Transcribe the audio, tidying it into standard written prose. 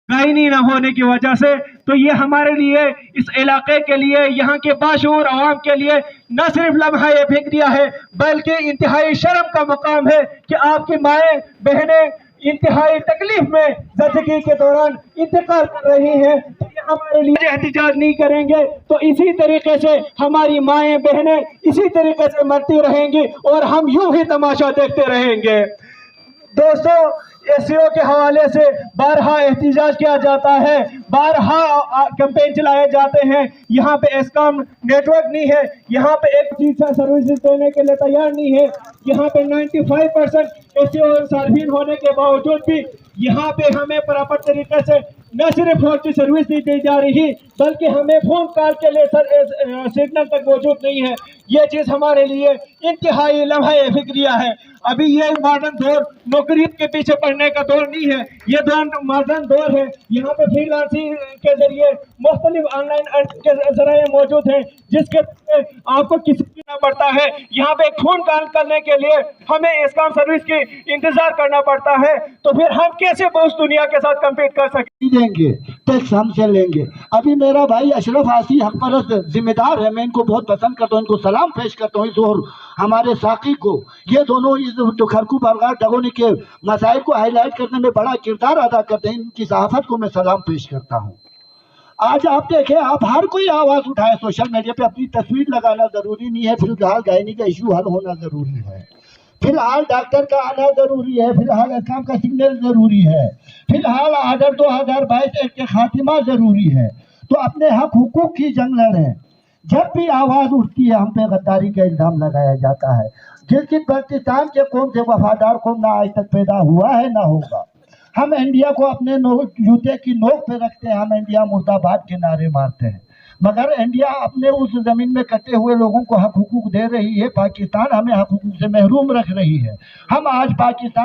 Gynae न होने की वजह से। तो ये हमारे लिए, इस इलाके के लिए, यहाँ के बाशऊर आवाम के लिए न सिर्फ लम्हा फिक्रिया है बल्कि इंतहाई शर्म का मुकाम है कि आपकी माएँ बहनें इंतहाई तकलीफ में ज़िंदगी के दौरान इंतकाल कर रही हैं। तो ये हमारे लिए एहतिजाज नहीं करेंगे तो इसी तरीके से हमारी माएँ बहनें इसी तरीके से मरती रहेंगी और हम यूं ही तमाशा देखते रहेंगे। दोस्तों, एससीओ के हवाले से बारहा एहतिजाज किया जाता है, बारहा कैंपेन चलाए जाते हैं। यहाँ पे एस्कॉम नेटवर्क नहीं है, यहाँ पे एक चीज सर्विसेज देने के लिए तैयार नहीं है। यहाँ पे 95% एससीओ सार्फिन होने के बावजूद भी यहाँ पे हमें प्रॉपर तरीके से न सिर्फ फोन की सर्विस नहीं दी जा रही बल्कि हमें फोन कॉल के लिए सिग्नल तक मौजूद नहीं है। ये चीज़ हमारे लिए इंतहाई लम्हा फिक्रिया है। अभी ये मॉडर्न दौर नौकरी के पीछे पड़ने का दौर नहीं है, ये दौर मॉडर्न दौर है। यहाँ पे फ्रीलांसिंग के जरिए मुख्तलिफ ऑनलाइन के जरिए मौजूद हैं जिसके आपको किसी करना पड़ता है। यहाँ पे फोन कॉल करने के लिए हमें एस्कॉम सर्विस की इंतजार करना पड़ता है। तो फिर हम कैसे उस दुनिया के साथ कम्पीट कर सकते देंगे, टैक्स हमसे लेंगे। अभी मेरा भाई अशरफ आसी हक परस्त जिम्मेदार है, मैं इनको बहुत पसंद करता हूँ, इनको सलाम पेश करता हूँ, और हमारे साकी को, ये दोनों इस खरकू बारगाह डगोनी के मसाइल को हाईलाइट करने में बड़ा किरदार अदा करते हैं। इनकी सहाफत को मैं सलाम पेश करता हूँ। आज आप देखें, आप हर कोई आवाज़ उठाए, सोशल मीडिया पे अपनी तस्वीर लगाना ज़रूरी नहीं है, फिलहाल गायनी का इशू हल होना ज़रूरी है, फिलहाल डॉक्टर का आना ज़रूरी है, फिलहाल एस्कॉम का सिग्नल ज़रूरी है, फिलहाल आर्डर 2022 एक्ट के खात्मा ज़रूरी है। तो अपने हक हुकूक की जंग लड़ें। जब भी आवाज़ उठती है हम पे गद्दारी का इल्ज़ाम लगाया जाता है। गिलगित बल्तिस्तान के कौम से वफादार कौम ना आज तक पैदा हुआ है ना होगा। हम इंडिया को अपने जूते की नोक पे रखते हैं, हम इंडिया मुर्दाबाद के नारे मारते हैं, मगर इंडिया अपने उस ज़मीन में कटे हुए लोगों को हक हुकूक दे रही है, पाकिस्तान हमें हक हुकूक से महरूम रख रही है। हम आज पाकिस्तान